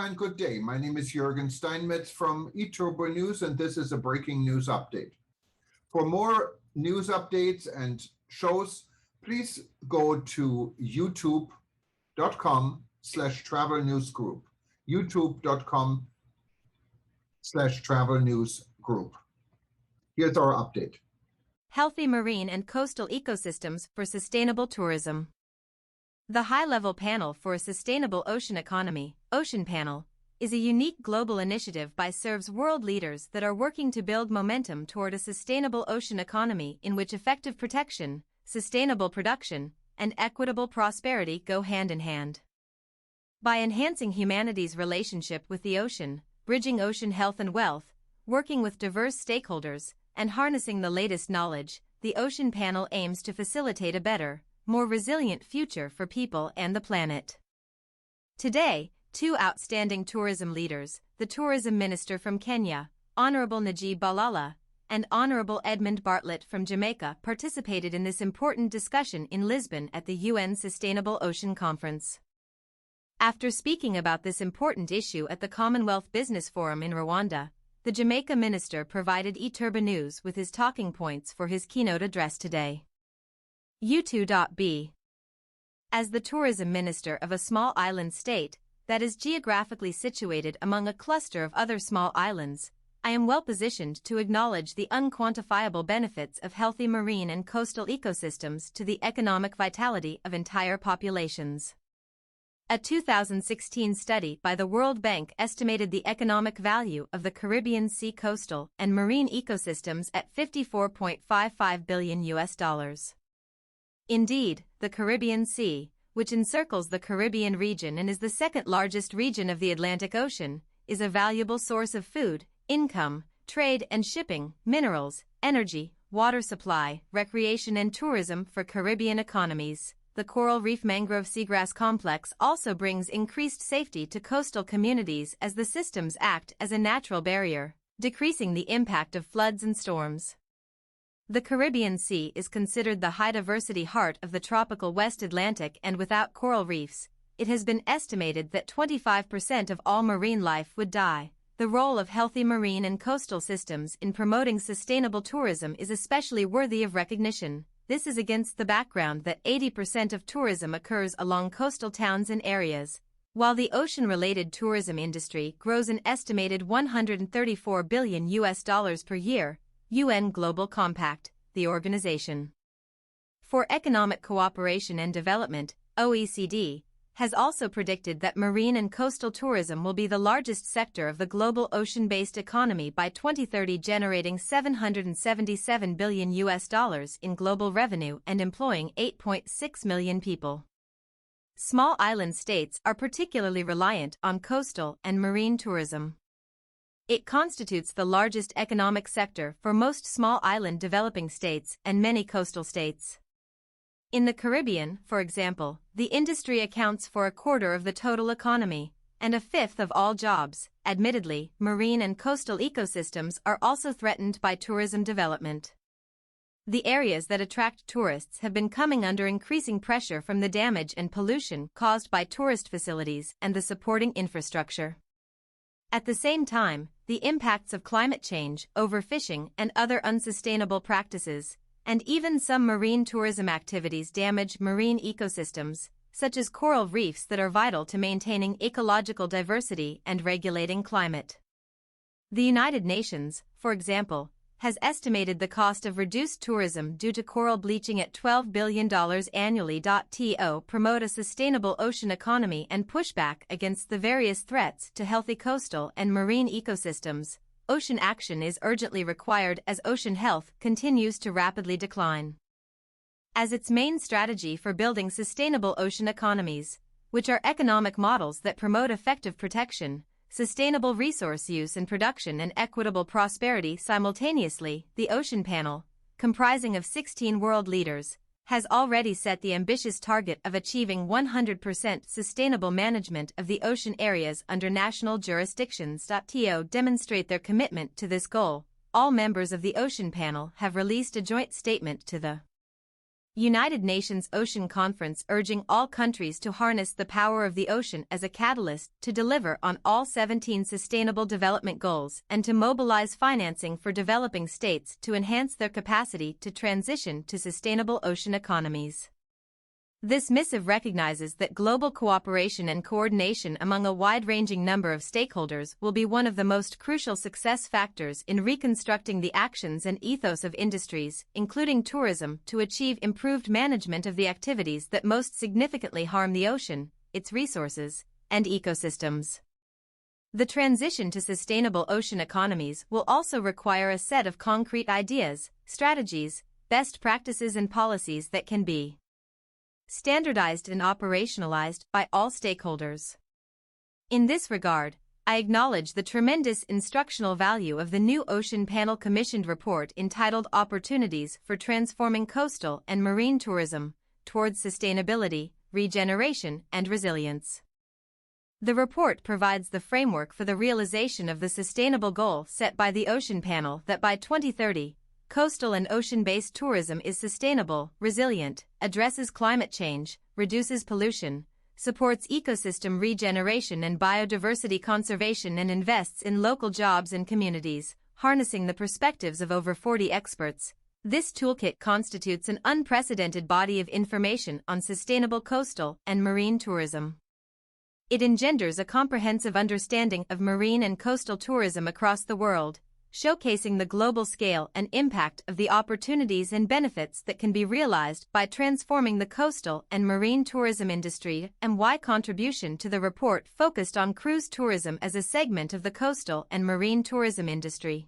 and good day. My name is Jürgen Steinmetz from eTurboNews, and this is a breaking news update. For more news updates and shows, please go to youtube.com/travel news group. youtube.com/travel news group. Here's our update. Healthy marine and coastal ecosystems for sustainable tourism. The High-Level Panel for a Sustainable Ocean Economy, Ocean Panel, is a unique global initiative by SURV's world leaders that are working to build momentum toward a sustainable ocean economy in which effective protection, sustainable production, and equitable prosperity go hand in hand. By enhancing humanity's relationship with the ocean, bridging ocean health and wealth, working with diverse stakeholders, and harnessing the latest knowledge, the Ocean Panel aims to facilitate a better, more resilient future for people and the planet. Today, two outstanding tourism leaders, the Tourism Minister from Kenya, Honorable Najib Balala, and Honorable Edmund Bartlett from Jamaica, participated in this important discussion in Lisbon at the UN Sustainable Ocean Conference. After speaking about this important issue at the Commonwealth Business Forum in Rwanda, the Jamaica minister provided eTurboNews with his talking points for his keynote address today. U2.B. As the tourism minister of a small island state that is geographically situated among a cluster of other small islands, I am well positioned to acknowledge the unquantifiable benefits of healthy marine and coastal ecosystems to the economic vitality of entire populations. A 2016 study by the World Bank estimated the economic value of the Caribbean Sea coastal and marine ecosystems at $54.55 billion. Indeed, the Caribbean Sea, which encircles the Caribbean region and is the second largest region of the Atlantic Ocean, is a valuable source of food, income, trade and shipping, minerals, energy, water supply, recreation and tourism for Caribbean economies. The coral reef mangrove seagrass complex also brings increased safety to coastal communities as the systems act as a natural barrier, decreasing the impact of floods and storms. The Caribbean Sea is considered the high-diversity heart of the tropical West Atlantic, and without coral reefs, it has been estimated that 25% of all marine life would die. The role of healthy marine and coastal systems in promoting sustainable tourism is especially worthy of recognition. This is against the background that 80% of tourism occurs along coastal towns and areas, while the ocean-related tourism industry grows an estimated $134 billion per year. UN Global Compact, the Organization for Economic Cooperation and Development, OECD, has also predicted that marine and coastal tourism will be the largest sector of the global ocean-based economy by 2030, generating $777 billion in global revenue and employing 8.6 million people. Small island states are particularly reliant on coastal and marine tourism. It constitutes the largest economic sector for most small island developing states and many coastal states. In the Caribbean, for example, the industry accounts for a quarter of the total economy and a fifth of all jobs. Admittedly, marine and coastal ecosystems are also threatened by tourism development. The areas that attract tourists have been coming under increasing pressure from the damage and pollution caused by tourist facilities and the supporting infrastructure. At the same time, the impacts of climate change, overfishing, and other unsustainable practices, and even some marine tourism activities damage marine ecosystems, such as coral reefs that are vital to maintaining ecological diversity and regulating climate. The United Nations, for example, has estimated the cost of reduced tourism due to coral bleaching at $12 billion annually. To promote a sustainable ocean economy and push back against the various threats to healthy coastal and marine ecosystems, ocean action is urgently required as ocean health continues to rapidly decline. As its main strategy for building sustainable ocean economies, which are economic models that promote effective protection, sustainable resource use and production and equitable prosperity simultaneously, the Ocean Panel, comprising of 16 world leaders, has already set the ambitious target of achieving 100% sustainable management of the ocean areas under national jurisdictions. To demonstrate their commitment to this goal, all members of the Ocean Panel have released a joint statement to the United Nations Ocean Conference urging all countries to harness the power of the ocean as a catalyst to deliver on all 17 Sustainable Development Goals and to mobilize financing for developing states to enhance their capacity to transition to sustainable ocean economies. This missive recognizes that global cooperation and coordination among a wide-ranging number of stakeholders will be one of the most crucial success factors in reconstructing the actions and ethos of industries, including tourism, to achieve improved management of the activities that most significantly harm the ocean, its resources, and ecosystems. The transition to sustainable ocean economies will also require a set of concrete ideas, strategies, best practices and policies that can be standardized and operationalized by all stakeholders. In this regard, I acknowledge the tremendous instructional value of the new Ocean Panel commissioned report entitled Opportunities for Transforming Coastal and Marine Tourism Towards Sustainability, Regeneration, and Resilience. The report provides the framework for the realization of the sustainable goal set by the Ocean Panel that by 2030, coastal and ocean-based tourism is sustainable, resilient, addresses climate change, reduces pollution, supports ecosystem regeneration and biodiversity conservation and invests in local jobs and communities, harnessing the perspectives of over 40 experts. This toolkit constitutes an unprecedented body of information on sustainable coastal and marine tourism. It engenders a comprehensive understanding of marine and coastal tourism across the world, showcasing the global scale and impact of the opportunities and benefits that can be realized by transforming the coastal and marine tourism industry, and why contribution to the report focused on cruise tourism as a segment of the coastal and marine tourism industry.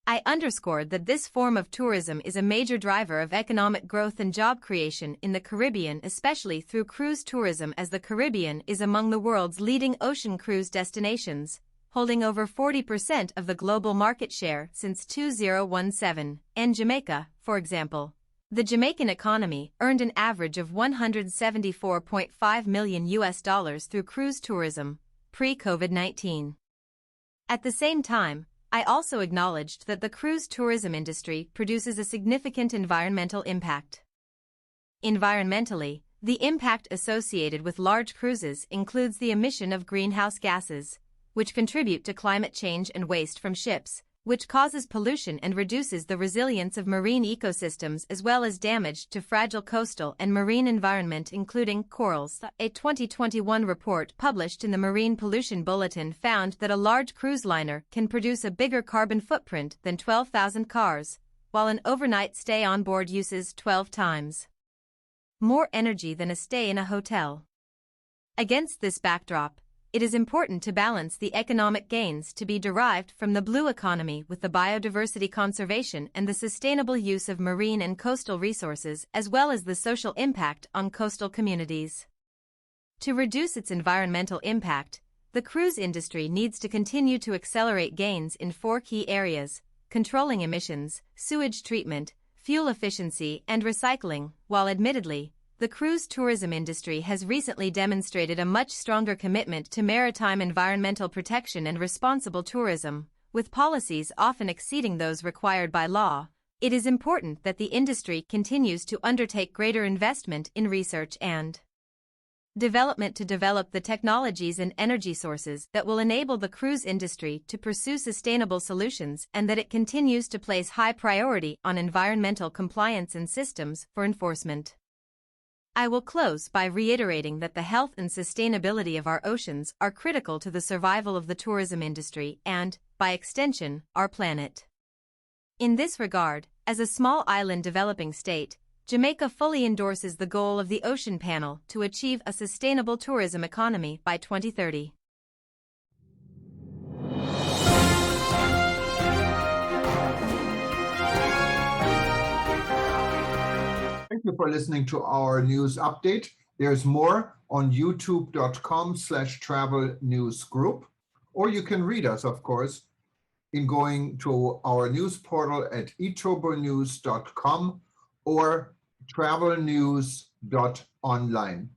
I underscored that this form of tourism is a major driver of economic growth and job creation in the Caribbean, especially through cruise tourism, as the Caribbean is among the world's leading ocean cruise destinations, holding over 40% of the global market share since 2017, and Jamaica, for example. The Jamaican economy earned an average of $174.5 million through cruise tourism, pre-COVID-19. At the same time, I also acknowledged that the cruise tourism industry produces a significant environmental impact. Environmentally, the impact associated with large cruises includes the emission of greenhouse gases, which contribute to climate change, and waste from ships, which causes pollution and reduces the resilience of marine ecosystems, as well as damage to fragile coastal and marine environment, including corals. A 2021 report published in the Marine Pollution Bulletin found that a large cruise liner can produce a bigger carbon footprint than 12,000 cars, while an overnight stay on board uses 12 times more energy than a stay in a hotel. Against this backdrop, it is important to balance the economic gains to be derived from the blue economy with the biodiversity conservation and the sustainable use of marine and coastal resources, as well as the social impact on coastal communities. To reduce its environmental impact, the cruise industry needs to continue to accelerate gains in 4 key areas: controlling emissions, sewage treatment, fuel efficiency, and recycling. While admittedly, the cruise tourism industry has recently demonstrated a much stronger commitment to maritime environmental protection and responsible tourism, with policies often exceeding those required by law. It is important that the industry continues to undertake greater investment in research and development to develop the technologies and energy sources that will enable the cruise industry to pursue sustainable solutions, and that it continues to place high priority on environmental compliance and systems for enforcement. I will close by reiterating that the health and sustainability of our oceans are critical to the survival of the tourism industry and, by extension, our planet. In this regard, as a small island developing state, Jamaica fully endorses the goal of the Ocean Panel to achieve a sustainable tourism economy by 2030. Thank you for listening to our news update. There's more on youtube.com/travel news group, or you can read us, of course, in going to our news portal at eTurboNews.com or travelnews.online.